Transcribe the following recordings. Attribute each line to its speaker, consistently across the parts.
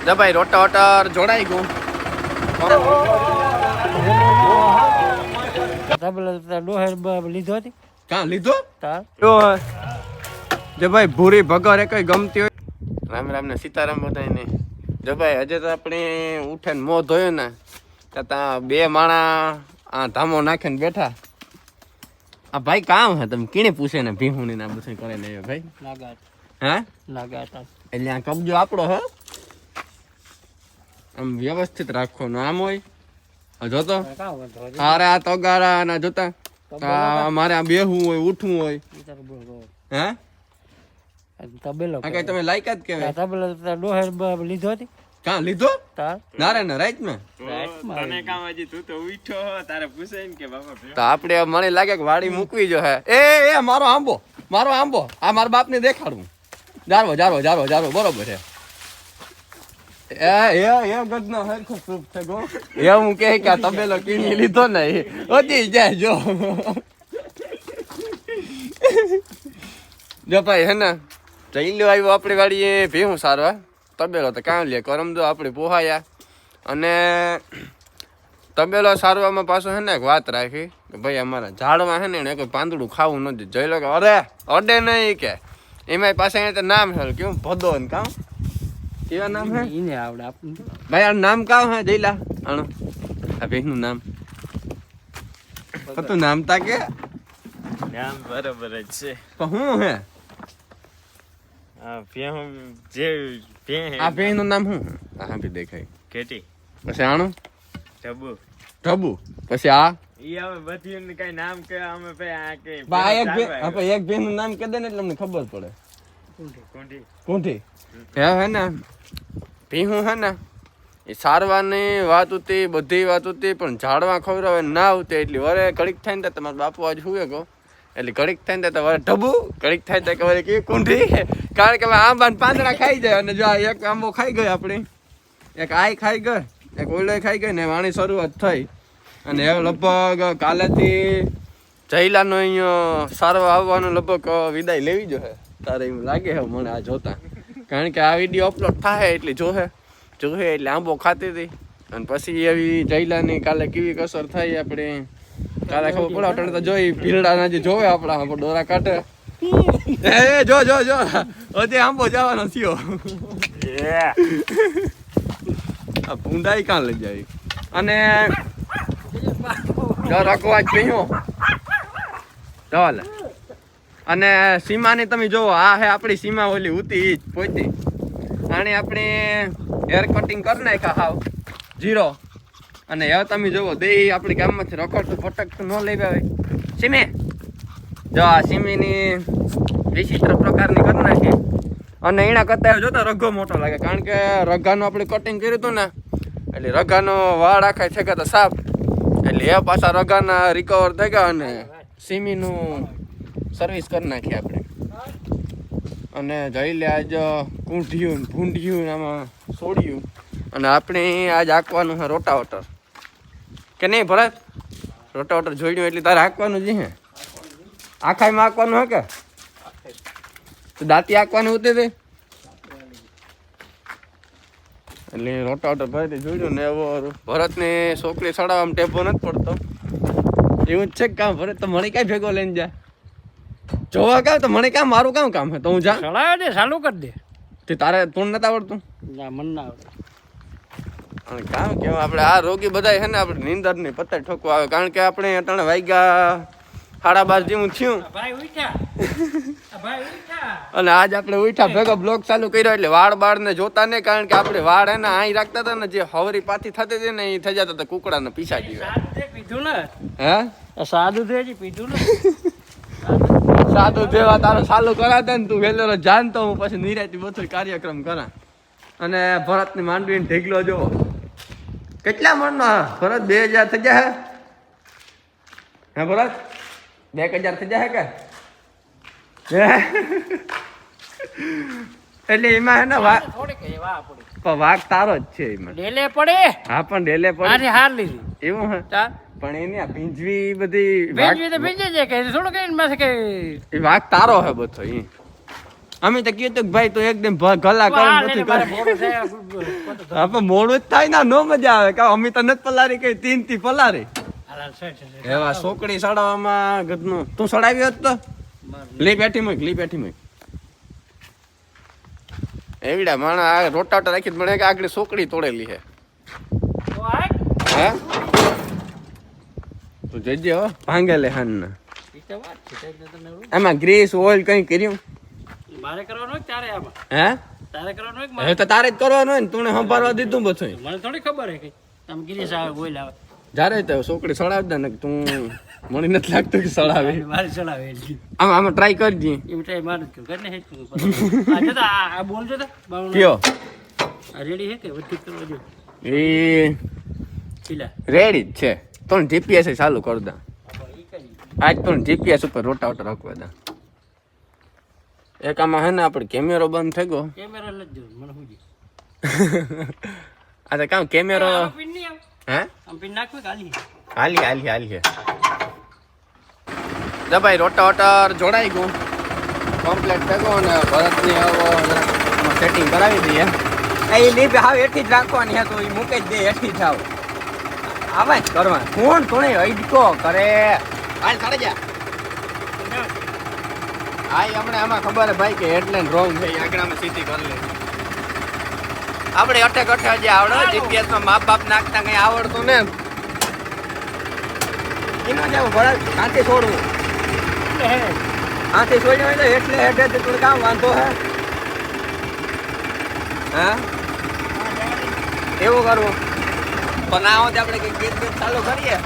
Speaker 1: ભાઈ રોટાવટર જોડાઈ ગયું.
Speaker 2: લીધો હતી
Speaker 1: ક્યાં લીધો
Speaker 2: તાર
Speaker 1: જો ભાઈ ભૂરી ભગર એ કઈ ગમતી હોય. રામ રામ ને સીતારામ બધાને. જો ભાઈ હજે તો આપણે ઉઠે ને મોં ધોયો ને ત્યાં બે માણા આ ધામો નાખીને બેઠા. આ ભાઈ કામ હે તમે કીને પૂછે ને ભીહુની ના બધું કરે ને ભાઈ
Speaker 2: લાગાટ
Speaker 1: હે
Speaker 2: લાગાટ
Speaker 1: એટલે આ કબજો આપણો હે આમ વ્યવસ્થિત રાખવાનો. આમ હોય જોતો અરે આ તગારા ના જોતા મારે આ બેહવું હોય ઉઠવું હોય હે
Speaker 2: તબેલો
Speaker 1: કઈ તમે લાયકાત કેવાય.
Speaker 2: તબેલો ડોહર લીધો હતી
Speaker 1: ક્યાં લીધો
Speaker 2: તાર
Speaker 1: ના રે ને રાઈટ માં
Speaker 3: તને કામ હજી તું તો ઉઠો તારે પૂછે ને કે બાપા
Speaker 1: તો આપણે મને લાગે કે વાડી મૂકવી જો હે. એ મારો આંબો આ મારા બાપ ને દેખાડવું. જારવો બરોબર છે. એ ગદનો હરખો પ્રૂફ છે ગો. એવું કે આ તબેલો કીણી લીધો ને ઓજી જાય જો ભાઈ હે ને જઈલો આવ્યો આપણી વાડીએ ભેહું સારો હે. તબેલો તો કામ લે કરમ દો આપણે પોહાયા. અને તબેલો સારવામાં પાછો હે ને એક વાત રાખી કે ભાઈ અમારા ઝાડમાં હે ને કોઈ પાંદડું ખાવું નથી. જોઈ લો કે અરે અડે નહીં કે એમાં પાસે તો નામ છે કેવું ભદો ને કામ કેવા નામ હે
Speaker 2: ઈને આવડે આપણને
Speaker 1: ભાઈ આ નામ કામ હે જઈલા આણો આ ભેહનું નામ તું નામ તા કે
Speaker 3: નામ બરોબર જ છે
Speaker 1: પણ હું હે
Speaker 3: આ ભેહું જે ભેહ
Speaker 1: આ ભેહનું નામ શું હા બી દેખાય.
Speaker 3: કેટી
Speaker 1: પછી આણું
Speaker 3: ઢબુ
Speaker 1: ઢબુ પછી આ
Speaker 3: ઈ હવે બધી કઈ નામ કે અમે ભાઈ આ કે
Speaker 1: ભાઈ એક ભેહનું નામ કે દે ને એટલે અમને ખબર પડે.
Speaker 3: કોંઢી
Speaker 1: કોંઠી હે ને ભીહું હે ને એ સારવાની વાત હતી બધી વાત હતી પણ ઝાડવા ખવડાવે ના આવતી એટલી વરે ઘડીક થાય ને તમારા બાપુ આજ હુએ કહો એટલે ઘડીક થાય ને તો વરે ઢબુ ઘડીક થાય તો વરે કે કુંઠી કારણ કે આંબા પાંદડા ખાઈ જાય અને જો એક આંબો ખાઈ ગયો આપણી એક આઈ ખાઈ ગઈ એક ઓલો ખાઈ ગઈ ને વાણી શરૂઆત થઈ અને હવે લગભગ કાલેથી જયલાનો અહીંયા સારવા આવવાનું લગભગ વિદાય લેવી જોઈએ તારે એવું લાગે છે મને આ જોતા. કારણ કે આ વિડીયો અપલોડ થાય એટલે જોહે એટલે આંબો ખાતી હતી અને પછી એવી જયલાની કાલે કેવી કસર થઈ આપણે કાલે ખબર પડે અટણે તો જોઈ ભીલડાના જે જોવે આપણા આંબો ડોરા કાઢે એ જો હજી આંબો જવાનો થયો આ ભૂંડાઈ કાં લઈ જાય અને રખવા જ કહ્યું ચાલ. અને સીમાની તમે જોવો આ હે આપણી સીમા ઓલી ઉતી જ પોતી આને આપણે હેર કટિંગ કરી નાખ્યા હાવ 0 અને હવે તમે જોવો દે આપણી ગામમાંથી રખડતું ફટકતું ન લઈ આવે સીમે જો આ સીમીની વિચિત્ર પ્રકારની કરી નાખી અને એના કરતા જોતા રઘો મોટો લાગે કારણ કે રઘાનું આપણે કટિંગ કર્યું હતું ને એટલે રઘાનો વાળ આખા થઈ ગયા સાફ એટલે એ પાછા રઘાના રિકવર થઈ ગયા અને સીમીનું સર્વિસ કરી નાખી આપણે. અને જઈ લે આજ કૂંઢિયું ભૂંઢિયું આમાં છોડ્યું અને આપણે આજ હાંકવાનું છે રોટાવટર કે નહીં ભરત રોટાવટર જોડ્યું એટલે તારે હાંકવાનું જ હે આખાઈમાં હાંકવાનું હે કે તો દાંતી હાંકવાનું હોતી હતી એટલે રોટાવટર ભરતી જોડ્યું ને એવો ભરતની છોકરી ચડાવવામાં ટેપો નથી પડતો એવું જ છે કે કામ ભરત તો મને કાંઈ ભેગો લઈને જાય જોવા કામ તો મને કામ મારું કામ હે તો હું જા
Speaker 2: ચલાવે દે ચાલુ કરી દે
Speaker 1: તે તારે તું નથી આવડતું
Speaker 2: ના મન ના આવડે
Speaker 1: અને કામ કેવું આપણે આ રોગી બધા છે ને આપણે નીંદર ની પત્તા ઠોકવા આવે કારણ કે આપણે અટાણે વાગ્યા 12:30 જેવું થયું
Speaker 2: ભાઈ ઉઠ્યા
Speaker 1: અને આજ આપણે ઉઠ્યા ભેગો બ્લોગ ચાલુ કર્યો એટલે વાળ બાળ ને જોતા નહીં કારણ કે આપણે વાળ એને અહીં રાખતા હતા ને જે હવરી પાથી થતી હતી ને એ થઈ જતા હતા કુકડાને પીછા જેવા
Speaker 2: પીધું ને
Speaker 1: હે
Speaker 2: સાદું થઈ હજી પીધું ને
Speaker 1: સાદું દેવા તારો ચાલુ કરાતા ને તું વહેલો જાણતો હું પછી નિરાતી બધો કાર્યક્રમ કરા. અને ભરતની માંડવીને ઢીકલો જોવો કેટલા મણનો ભરત 2000 થઈ જાય હે ભરત 2000 થઈ જાય કે એટલે એમાં હે ને વાઘ તારો જ છે એમાં
Speaker 2: ડેલે પડે
Speaker 1: હા પણ ડેલે પડે
Speaker 2: હાર લીધી
Speaker 1: એવું હે પણ એની આ ભીંજવી બધી
Speaker 2: ભીંજવી તો ભીંજે છે કે થોડું કઈ પાસે કે
Speaker 1: એ વાઘ તારો હે બધો ઈ અમે તો કીધું કે ભાઈ તો એકદમ ગલા
Speaker 2: વાહ,
Speaker 1: કામ
Speaker 2: લે,
Speaker 1: નથી
Speaker 2: મારે
Speaker 1: કરે
Speaker 2: મોડું થાય. પોતે
Speaker 1: આપણે મોડું જ થાય ને નો મજા આવે કે અમે તો નથી પલારી કઈ 3 થી પલારી
Speaker 2: હાલા, છે.
Speaker 1: એવા સોકડી સડાવવામાં ગદનું તું સડાવ્યો જ તો
Speaker 2: મારું.
Speaker 1: લી બેઠી મૂક એવડા માણા આ રોટાટા રાખી મને કે આગળ સોકડી તોડેલી છે
Speaker 2: તો આ
Speaker 1: હે તું જજે હો ભાંગે લે હાન
Speaker 2: ઈ તો વાત છે. તે તને એવું.
Speaker 1: એમાં ગ્રીસ ઓઇલ કઈ કર્યું
Speaker 2: મારે કરવાનું હોય કે તારે આમાં
Speaker 1: હે
Speaker 2: તારે કરવાનું હોય કે
Speaker 1: હવે
Speaker 2: મારે?
Speaker 1: તો તારે જ કરવાનું હોય ને તું સંભાળવા દીધું બધું
Speaker 2: મને થોડી ખબર હે કઈ તમે ગિરીશ આવે બોલ આવે
Speaker 1: જ્યારે તો સોકડી સડાવ દે ને કે તું મને નથી લાગતું કે સડાવે
Speaker 2: મારે ચલાવે એટલી.
Speaker 1: આમાં ટ્રાય કરજે
Speaker 2: એ મિઠાઈ મારું જ કરીને હેઠ કરું. આ જો તો આ બોલજો તો બાવણ.
Speaker 1: કયો
Speaker 2: આ રેડી હે કે વધી કરવા જો
Speaker 1: એ
Speaker 2: પીલા
Speaker 1: રેડી જ છે તો જીપીએસ ચાલુ કર દા
Speaker 2: ઈ કરી
Speaker 1: આજ તો જીપીએસ ઉપર રોટાવટર રાખવા દા એક આમાં હે ને આપણે કેમેરો બંધ થઈ ગયો
Speaker 2: કેમેરા નથી જોયું મને હુજી
Speaker 1: આ તો કામ કેમેરો
Speaker 2: પિન નહીં આવે
Speaker 1: હે
Speaker 2: આમ પિન નાખવું કે હાલી
Speaker 1: હાલી જો ભાઈ રોટાવટર જોડાઈ ગયું કમ્પ્લીટ થઈ ગયો ને ભરતની આવો સેટિંગ કરાવી દઈએ એ લીપ હાવ એઠી જ રાખવાની હે તો એ મૂકી જ દે એઠી જ આવ આવા જ કરવા કોણ કોણે અડકો કરે હાલ સાડે જા હા એ હમણાં આમાં ખબર હે ભાઈ કે હેડલાઇન રોંગ છે આંકડામાં સીધી કરી લે આપણે અટક હજી આવડે જીપીએસ માં માપ બાપ નાખતા કઈ આવડતું ને એનો જાવ ભરત કાંથી છોડવું આથી છોડ્યું હોય તો એટલે હેઠે તું કામ વાંધો હે હા એવું કરવું પણ ના હોત આપણે કઈ ગીત ગીત ચાલુ કરીએ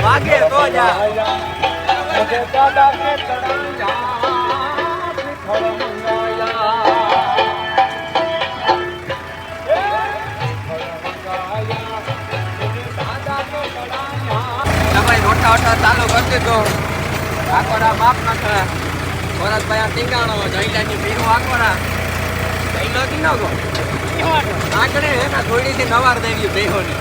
Speaker 1: વાગે તો જા ભાઈ રોટા ઓટા ચાલુ કરી દીધો આકોડા માપ નાખે ભરતભાઈ આ ટીંગાણો જઈલાની પીરું આકોડા જઈલો કી ન ગો આગળ એના થોડીથી નવાર દેવી બેહોની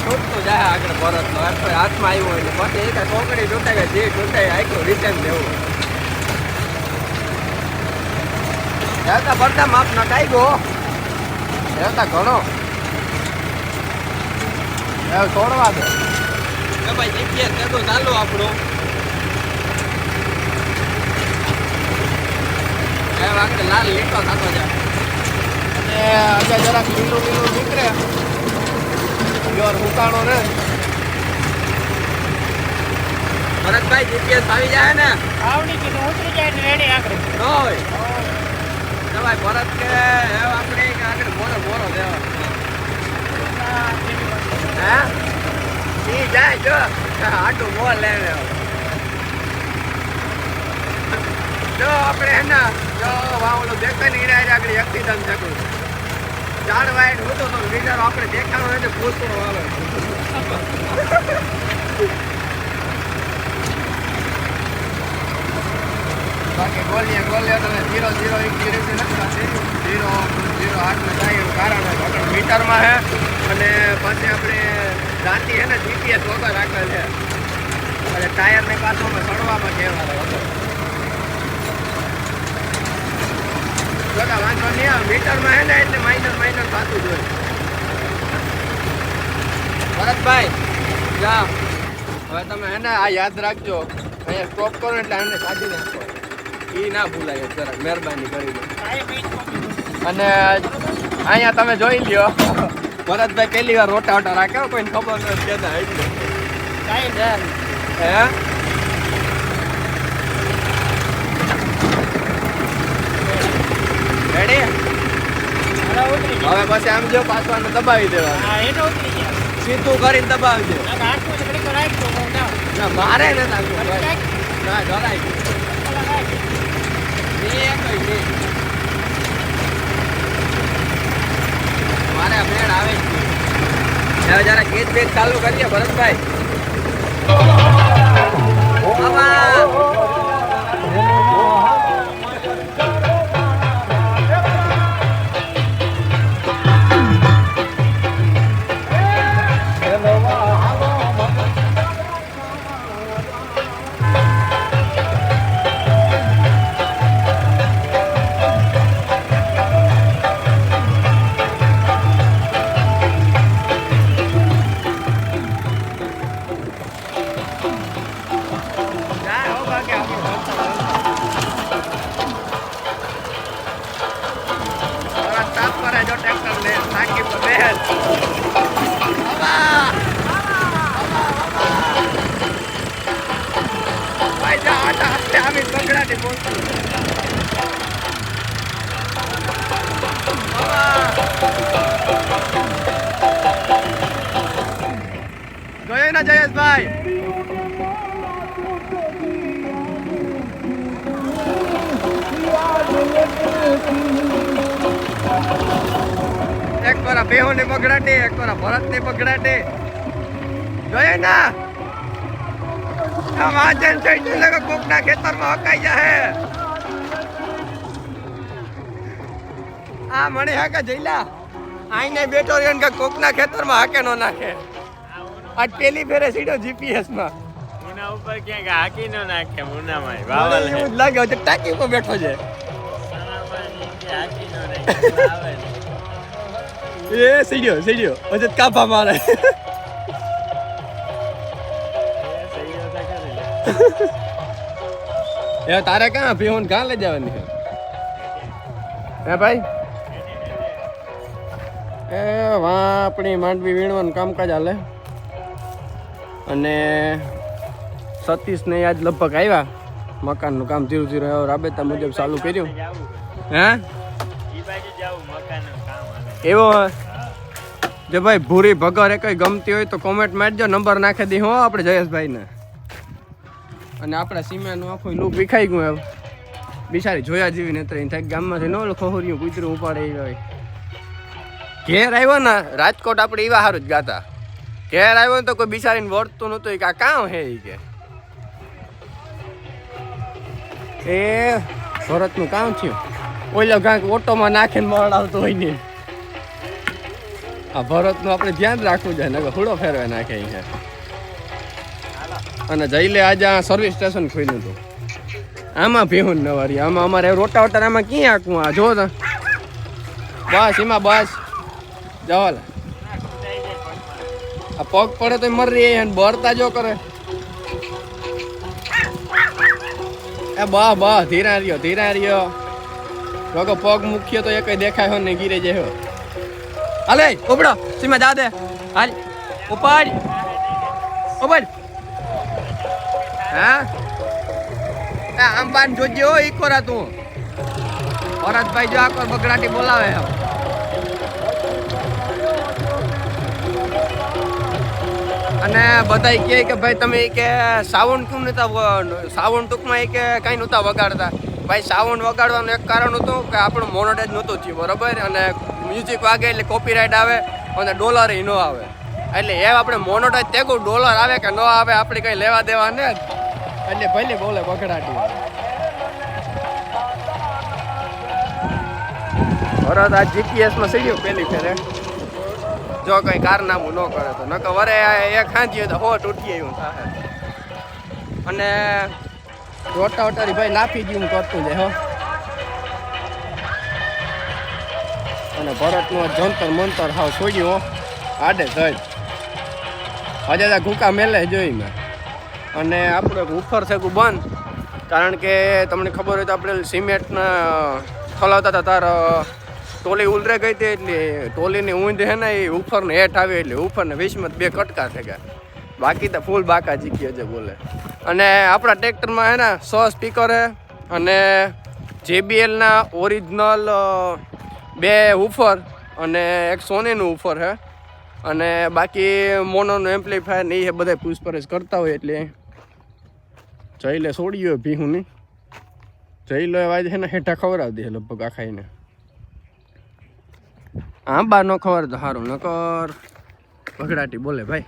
Speaker 1: છૂટતું જાય આગળ ભરત નો હાથમાં આવ્યો હોય ને પછી એક છોકરી છૂટાય જે છૂટાય આખું રિટર્ન દેવું એવતા બધા માપ નટાઈ ગયો એવતા ઘણો એવું છોડવા દે કે ભાઈ જીપીએસ બધું ચાલુ આપણું એ વાગે લાલ લીટો થતો જાય અને આજે જરાક લીલું લીલું નીકળે યોર હુકાણો ને ભરતભાઈ જીપીએસ આવી જાય ને
Speaker 2: આવડી કીધું ઉતરી જાય એટલે રેડી આકડે
Speaker 1: ન હોય ભાઈ ભરત કે આપણે આગળ બોરો દેવા હે ઈ જાય જો આટલું મોર લેને જો આપણે હે ને જો વાવલો દેખાય ને ઈરા આગળ એક્સિડન્ટ થતું ચાર વાઈટ હતો તો વિચારો આપણે દેખાડો હોય તો પૂછતો આવે બાકી ગોલીએ તમે 0-0 એક ડિરેક્શન નથી 0-0 હાથમાં જાય એનું કારણ આપણે મીટરમાં હે અને પછી આપણે દાંતી હે ને જીપીએસ વગર રાખેલ છે અને ટાયરને પાછોમાં સડવામાં કહેવાનો હતો જોતા વાંધો નહીં આવે મીટરમાં હે ને એટલે માઇનર થતું જોઈએ ભરતભાઈ જા હવે તમે હે ને આ યાદ રાખજો અહીંયા સ્ટોપ કરો એટલે આને કાઢી નાખો એ ના ભૂલાય જરાક મહેરબાની કરીને અને અહીંયા તમે જોઈ લ્યો ભરતભાઈ પહેલી વાર રોટા રાખે કોઈને ખબર નથી કેતા એટલે
Speaker 2: કાઈ ને
Speaker 1: હે રેડી
Speaker 2: અરે ઉતરી
Speaker 1: હવે પછી આમ જો પાછવાને દબાવી દેવા
Speaker 2: હા એનો ઉતરી ગયા
Speaker 1: સીધું કરીને દબાવી દે
Speaker 2: આ હાથમાં ઘડી કરાય તો હું ના
Speaker 1: ના મારે ને નાખવું
Speaker 2: કાંઈક
Speaker 1: ના ડરાય મારે મેળ આવે જ હવે જરા ગીત બેટ ચાલુ કરીએ ભરતભાઈ ગયો ના જયેશભાઈ એક કોરા બેહો ને બગડાટે એક કોરા ભરત ને બગડાટે ગયો ના આ વાજન થઈ લગે કોકના ખેતરમાં હકાઈ જાહે આ મને હાકા જઈલા આઈને બેઠો રહ્યો કે કોકના ખેતરમાં હાકે નો નાખે આજ પેલી ફેરે સીડો જીપીએસ માં
Speaker 3: મુના ઉપર ક્યાંક હાકી નો નાખે મુનામાં
Speaker 1: મને
Speaker 3: વાવલ હે
Speaker 1: એવું જ લાગે છે ટાંકી પર બેઠો છે
Speaker 3: હાકી નો નાખે આવે
Speaker 1: એ સીડ્યો હજે કાપા મારે એ તારે ક્યાં ભીહોન ક્યાં લઈ જવાની છે હે ભાઈ એ વાં આપણી માંડવી વીણવાનું કામકાજ હાલે અને સતીશ ને આજ લગભગ આવ્યા મકાનનું કામ ધીરે ધીરે રાબેતા મુજબ ચાલુ કર્યું હે
Speaker 3: ઈ બાજુ જાવું મકાનનું કામ હાલે
Speaker 1: એવો જો ભાઈ ભૂરી ભગર એ કઈ ગમતી હોય તો કોમેન્ટ મારજો નંબર નાખી દી હો આપણે જયેશભાઈને અને આપણા સીમાનું આખું લૂક વિખાઈ ગયું હવે બિચારી જોયા જેવી નથી થાય ગામમાંથી ન ઓલું ખોહર્યું કૂતરું ઉપાડે એ હોય ઘેર આવ્યો ને રાજકોટ આપણે એવા સારું જ ગાતા ઘેર આવ્યો ને તો કોઈ બિચારીને વળતું નહોતું કે આ કામ હે એ કે એ ભરતનું કામ થયું ઓલો કાંઈક ઓટોમાં નાખીને મળાવતો હોય ને આ ભરતનું આપણે ધ્યાન રાખવું જોઈએ ને હુડો ફેરવા નાખે છે અને જઈ આજે આ સર્વિસ સ્ટેશન ખોલ્યું હતું આમાં ભેહું નવારી આમાં અમારે રોટા વોટા આમાં ક્યાં આંકવું આ જો તો બસ એમાં બસ જવાલ આ પગ પડે તો મરી અને બરતા જો કરે એ બા ધીરા રહ્યો લોકો પગ મૂક્યો તો એ કઈ દેખાય ને ગીરે જાય હાલે ઉપડો સીમા જા દે હાલ ઉપાડ હા આમ બાન જોજે હો ઈકોરા તું ભરતભાઈ જો આકો બગડાટી બોલાવે અને બધા કહે કે ભાઈ તમે કે સાવણ કેમ નતા સાવણ ટૂંકમાં કે કઈ નહોતા વગાડતા ભાઈ સાવણ વગાડવાનું એક કારણ હતું કે આપણું મોનોટાઈઝ નહોતું થયું બરોબર અને મ્યુઝિક વાગે એટલે કોપીરાઇટ આવે અને ડોલર ન આવે એટલે એ આપણે મોનોટાઈઝ તેગું ડોલર આવે કે ન આવે આપણે કઈ લેવા દેવા ને એટલે ભલે બોલે બગડાટી ભરત આ જીપીએસમાં સીડ્યું પેલી ફેરે જો કઈ કારનામું ન કરે તો નકર વરે એક ખાંચી તો હો તૂટી આવ્યું થાય અને રોટા વટારી ભાઈ લાફી ગયું કરતું જાય હો અને ભરતનું જંતર મંતર હાવ છોડ્યું આડે થઈ હજે ઘૂકા મેલે જોઈ મેં અને આપણું એક ઉફર થયું બંધ કારણ કે તમને ખબર હોય તો આપણે સિમેન્ટના ખલાવતા હતા તાર ટોલી ઉલરે ગઈ હતી એટલે ટોલીની ઊંધ હે ને એ ઉફરને હેઠ આવી એટલે ઉફરને 20 2 કટકા થઈ ગયા બાકી તો ફૂલ બાકા જીક્યો છે બોલે અને આપણા ટ્રેક્ટરમાં હે ને 100 સ્પીકર હે અને JBLના ઓરિજિનલ 2 ઉફર અને એક સોનીનું ઉફર હે અને બાકી મોનોનું એમ્પ્લીફાયર ને એ બધા પૂછપરછ કરતા હોય એટલે જઈ લે છોડી ગયો ભીહું નહીં જઈ લો એવા છે ને હેઠા ખવડાવી દે લગભગ આ ખાઈને આંબા ન ખબર તો સારું નકર બગડાટી બોલે ભાઈ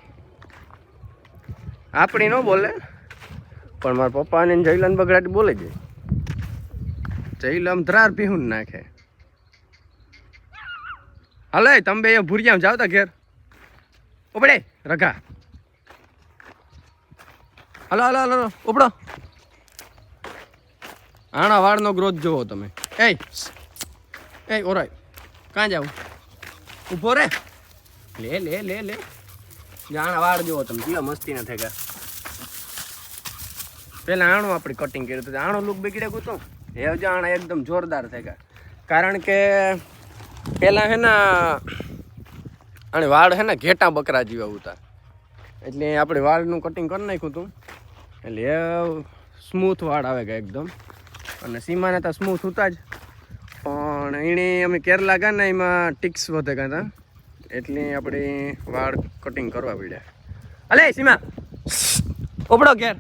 Speaker 1: આપણી ન બોલે પણ મારા પપ્પાને જયલાને બગડાટી બોલે છે જયલા આમ ધરાર પીહું નાખે હાલે તમે બે ભૂરિયા જાવ તા ઘેર ઉપડે રઘા હલો હલો હલો ઉપડો આણા વાળનો ગ્રોથ જોવો તમે એ ઓરાય કાં જાવ ઊભો રે લે લે લે લે આણા વાળ જોવો તમે કેવા મસ્તી ના થયા પેલા આણું આપણે કટિંગ કર્યું હતું આણો લુક બગડે ગયું એ જ આણા એકદમ જોરદાર થયા કારણ કે પેલા હે ને અને વાળ હે ને ઘેટા બકરા જેવા હતા એટલે આપણે વાળનું કટિંગ કરી નાખ્યું હતું એટલે એ સ્મૂથ વાળ આવે ગયા એકદમ અને સીમાને તો સ્મૂથ હતા જ પણ એણે અમે કેરલા ગયા ને એમાં ટિક્સ વધે ગયા હતા એટલે આપણે વાળ કટિંગ કરવા પડ્યા અલે સીમા ઉપડો ઘેર